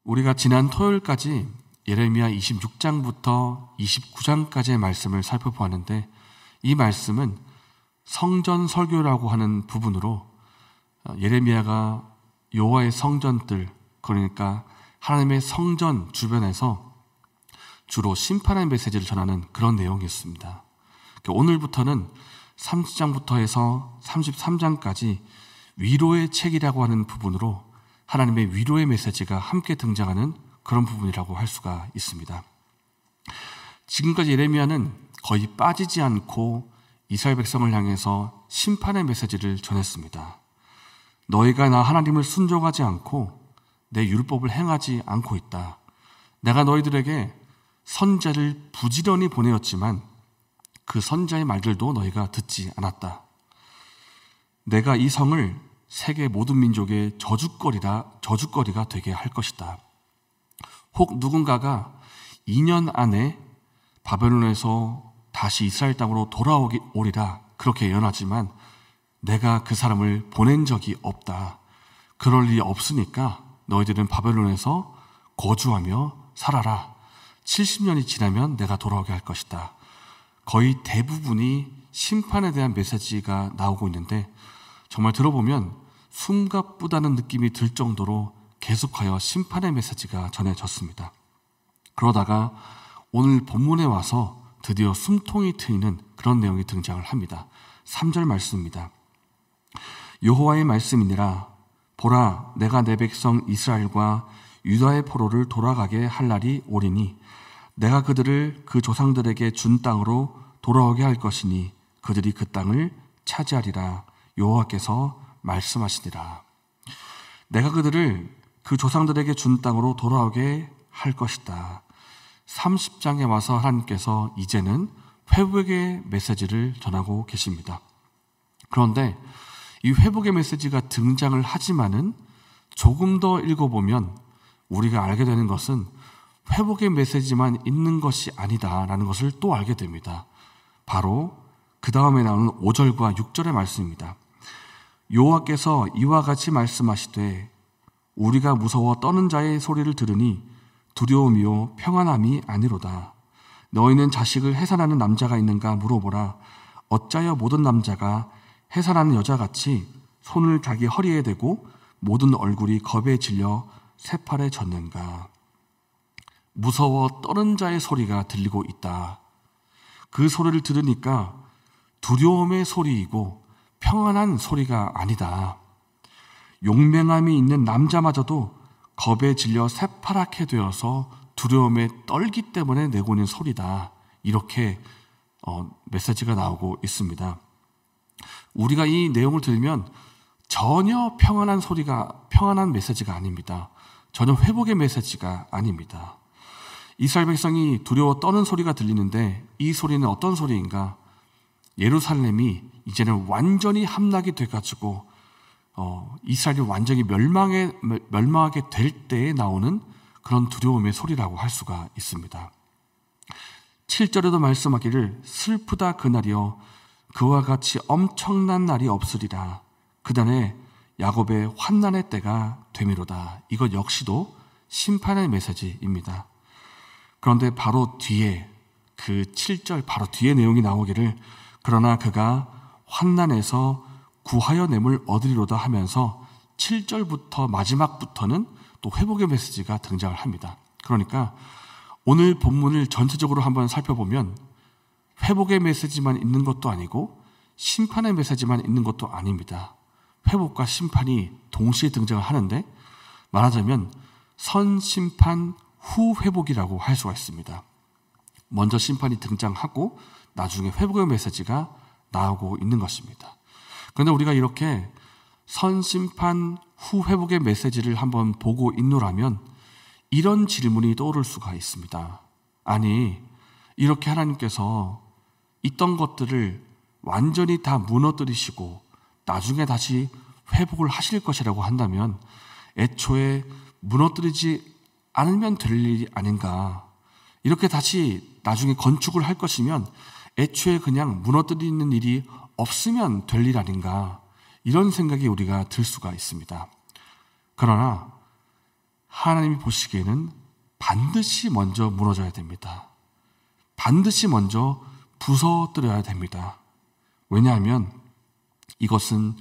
우리가 지난 토요일까지 예레미야 26장부터 29장까지의 말씀을 살펴보았는데, 이 말씀은 성전 설교라고 하는 부분으로 예레미야가 여호와의 성전들, 그러니까 하나님의 성전 주변에서 주로 심판의 메시지를 전하는 그런 내용이었습니다. 오늘부터는 30장부터 해서 33장까지 위로의 책이라고 하는 부분으로 하나님의 위로의 메시지가 함께 등장하는 그런 부분이라고 할 수가 있습니다. 지금까지 예레미야는 거의 빠지지 않고 이스라엘 백성을 향해서 심판의 메시지를 전했습니다. 너희가 나 하나님을 순종하지 않고 내 율법을 행하지 않고 있다. 내가 너희들에게 선자를 부지런히 보내었지만 그 선자의 말들도 너희가 듣지 않았다. 내가 이 성을 세계 모든 민족의 저주거리가 되게 할 것이다. 혹 누군가가 2년 안에 바벨론에서 다시 이스라엘 땅으로 돌아오리라 그렇게 예언하지만 내가 그 사람을 보낸 적이 없다. 그럴 일이 없으니까 너희들은 바벨론에서 거주하며 살아라. 70년이 지나면 내가 돌아오게 할 것이다. 거의 대부분이 심판에 대한 메시지가 나오고 있는데, 정말 들어보면 숨가쁘다는 느낌이 들 정도로 계속하여 심판의 메시지가 전해졌습니다. 그러다가 오늘 본문에 와서 드디어 숨통이 트이는 그런 내용이 등장을 합니다. 3절 말씀입니다. 여호와의 말씀이니라. 보라, 내가 내 백성 이스라엘과 유다의 포로를 돌아가게 할 날이 오리니 내가 그들을 그 조상들에게 준 땅으로 돌아오게 할 것이니 그들이 그 땅을 차지하리라. 여호와께서 말씀하시니라. 내가 그들을 그 조상들에게 준 땅으로 돌아오게 할 것이다. 30장에 와서 하나님께서 이제는 회복의 메시지를 전하고 계십니다. 그런데 이 회복의 메시지가 등장을 하지만은 조금 더 읽어보면 우리가 알게 되는 것은 회복의 메시지만 있는 것이 아니다라는 것을 또 알게 됩니다. 바로 그 다음에 나오는 5절과 6절의 말씀입니다. 여호와께서 이와 같이 말씀하시되 우리가 무서워 떠는 자의 소리를 들으니 두려움이요 평안함이 아니로다. 너희는 자식을 해산하는 남자가 있는가 물어보라. 어찌하여 모든 남자가 해산하는 여자같이 손을 자기 허리에 대고 모든 얼굴이 겁에 질려 새팔에 젖는가. 무서워 떠는 자의 소리가 들리고 있다. 그 소리를 들으니까 두려움의 소리이고 평안한 소리가 아니다. 용맹함이 있는 남자마저도 겁에 질려 새파랗게 되어서 두려움에 떨기 때문에 내고 있는 소리다. 이렇게 메시지가 나오고 있습니다. 우리가 이 내용을 들으면 전혀 평안한 메시지가 아닙니다. 전혀 회복의 메시지가 아닙니다. 이스라엘 백성이 두려워 떠는 소리가 들리는데 이 소리는 어떤 소리인가? 예루살렘이 이제는 완전히 함락이 돼가지고 이스라엘이 완전히 멸망하게 될 때에 나오는 그런 두려움의 소리라고 할 수가 있습니다. 7절에도 말씀하기를 슬프다 그날이여 그와 같이 엄청난 날이 없으리라. 그날에 야곱의 환난의 때가 되미로다. 이것 역시도 심판의 메시지입니다. 그런데 바로 뒤에 그 7절 바로 뒤에 내용이 나오기를 그러나 그가 환난에서 구하여 냄을 얻으리로다 하면서 7절부터 마지막부터는 또 회복의 메시지가 등장을 합니다. 그러니까 오늘 본문을 전체적으로 한번 살펴보면 회복의 메시지만 있는 것도 아니고 심판의 메시지만 있는 것도 아닙니다. 회복과 심판이 동시에 등장을 하는데 말하자면 선심판 후 회복이라고 할 수가 있습니다. 먼저 심판이 등장하고 나중에 회복의 메시지가 나오고 있는 것입니다. 그런데 우리가 이렇게 선심판 후 회복의 메시지를 한번 보고 있노라면 이런 질문이 떠오를 수가 있습니다. 아니, 이렇게 하나님께서 있던 것들을 완전히 다 무너뜨리시고 나중에 다시 회복을 하실 것이라고 한다면 애초에 무너뜨리지 않으면 될 일이 아닌가. 이렇게 다시 나중에 건축을 할 것이면 애초에 그냥 무너뜨리는 일이 없으면 될 일 아닌가. 이런 생각이 우리가 들 수가 있습니다. 그러나 하나님이 보시기에는 반드시 먼저 무너져야 됩니다. 반드시 먼저 부서뜨려야 됩니다. 왜냐하면 이것은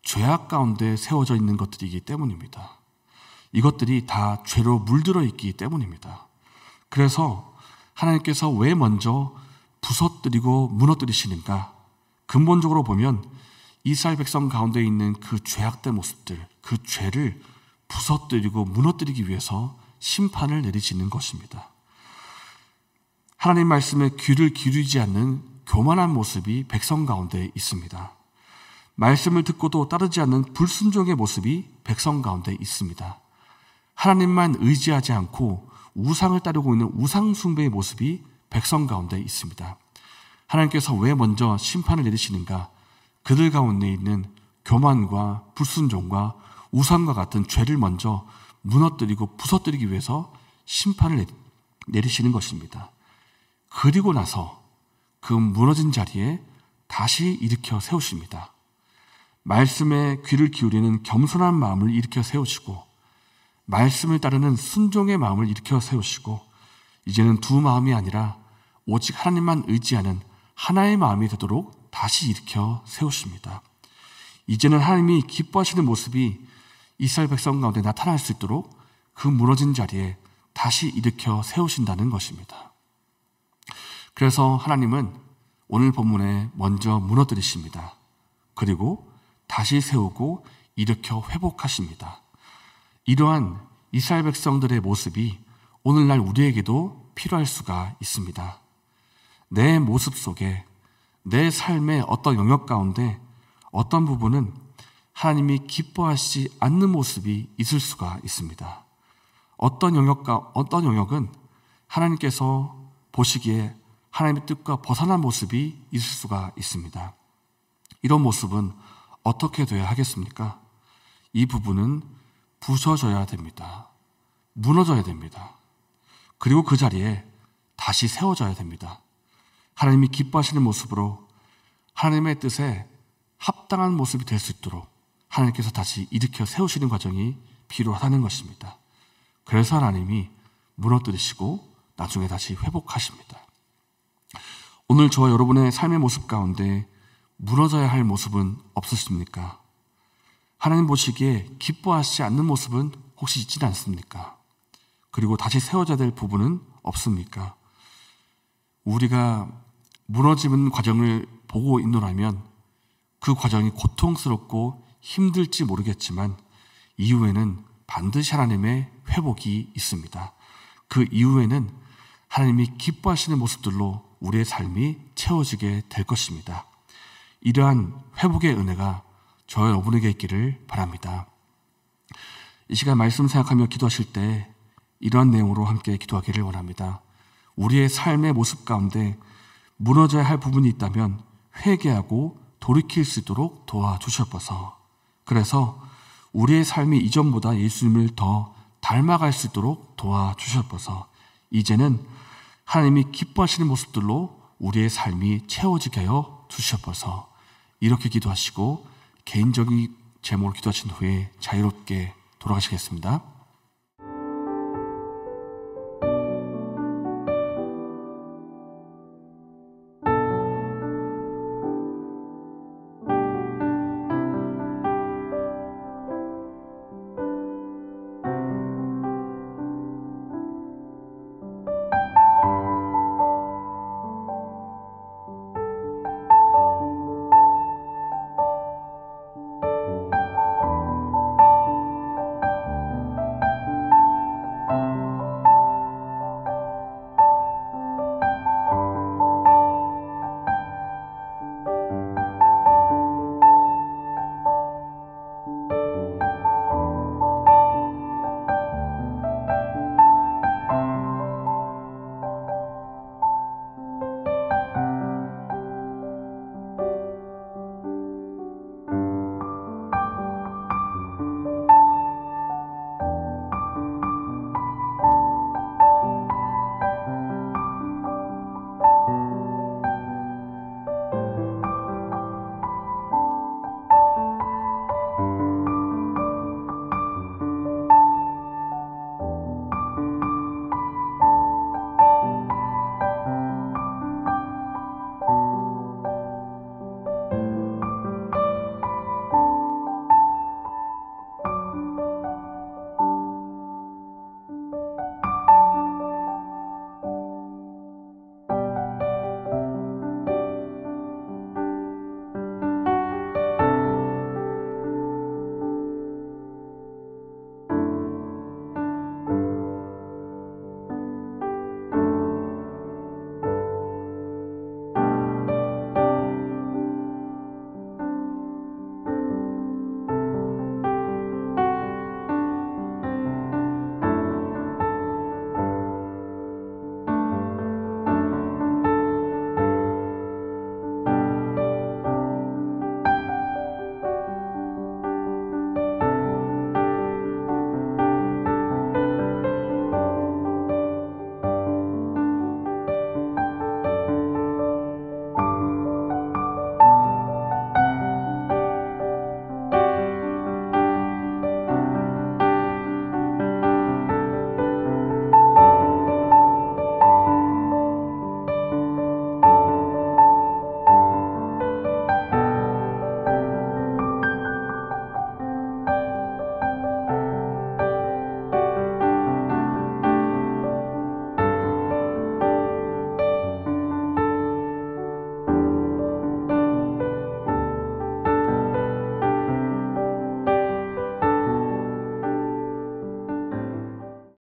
죄악 가운데 세워져 있는 것들이기 때문입니다. 이것들이 다 죄로 물들어 있기 때문입니다. 그래서 하나님께서 왜 먼저 부서뜨리고 무너뜨리시는가? 근본적으로 보면 이스라엘 백성 가운데 있는 그 죄악된 모습들, 그 죄를 부서뜨리고 무너뜨리기 위해서 심판을 내리시는 것입니다. 하나님 말씀에 귀를 기울이지 않는 교만한 모습이 백성 가운데 있습니다. 말씀을 듣고도 따르지 않는 불순종의 모습이 백성 가운데 있습니다. 하나님만 의지하지 않고 우상을 따르고 있는 우상 숭배의 모습이 백성 가운데 있습니다. 하나님께서 왜 먼저 심판을 내리시는가? 그들 가운데 있는 교만과 불순종과 우상과 같은 죄를 먼저 무너뜨리고 부서뜨리기 위해서 심판을 내리시는 것입니다. 그리고 나서 그 무너진 자리에 다시 일으켜 세우십니다. 말씀에 귀를 기울이는 겸손한 마음을 일으켜 세우시고 말씀을 따르는 순종의 마음을 일으켜 세우시고 이제는 두 마음이 아니라 오직 하나님만 의지하는 하나의 마음이 되도록 다시 일으켜 세우십니다. 이제는 하나님이 기뻐하시는 모습이 이스라엘 백성 가운데 나타날 수 있도록 그 무너진 자리에 다시 일으켜 세우신다는 것입니다. 그래서 하나님은 오늘 본문에 먼저 무너뜨리십니다. 그리고 다시 세우고 일으켜 회복하십니다. 이러한 이스라엘 백성들의 모습이 오늘날 우리에게도 필요할 수가 있습니다. 내 모습 속에 내 삶의 어떤 영역 가운데 어떤 부분은 하나님이 기뻐하시지 않는 모습이 있을 수가 있습니다. 어떤 영역은 하나님께서 보시기에 하나님의 뜻과 벗어난 모습이 있을 수가 있습니다. 이런 모습은 어떻게 돼야 하겠습니까? 이 부분은 부서져야 됩니다. 무너져야 됩니다. 그리고 그 자리에 다시 세워져야 됩니다. 하나님이 기뻐하시는 모습으로 하나님의 뜻에 합당한 모습이 될 수 있도록 하나님께서 다시 일으켜 세우시는 과정이 필요하다는 것입니다. 그래서 하나님이 무너뜨리시고 나중에 다시 회복하십니다. 오늘 저와 여러분의 삶의 모습 가운데 무너져야 할 모습은 없으십니까? 하나님 보시기에 기뻐하시지 않는 모습은 혹시 있지는 않습니까? 그리고 다시 세워져야 될 부분은 없습니까? 우리가 무너지는 과정을 보고 있노라면 그 과정이 고통스럽고 힘들지 모르겠지만 이후에는 반드시 하나님의 회복이 있습니다. 그 이후에는 하나님이 기뻐하시는 모습들로 우리의 삶이 채워지게 될 것입니다. 이러한 회복의 은혜가 저와 여러분에게 있기를 바랍니다. 이 시간 말씀 생각하며 기도하실 때 이러한 내용으로 함께 기도하기를 원합니다. 우리의 삶의 모습 가운데 무너져야 할 부분이 있다면 회개하고 돌이킬 수 있도록 도와주셨어서, 그래서 우리의 삶이 이전보다 예수님을 더 닮아갈 수 있도록 도와주셨어서 이제는 하나님이 기뻐하시는 모습들로 우리의 삶이 채워지게 하여 주셨어서 이렇게 기도하시고 개인적인 제목으로 기도하신 후에 자유롭게 돌아가시겠습니다.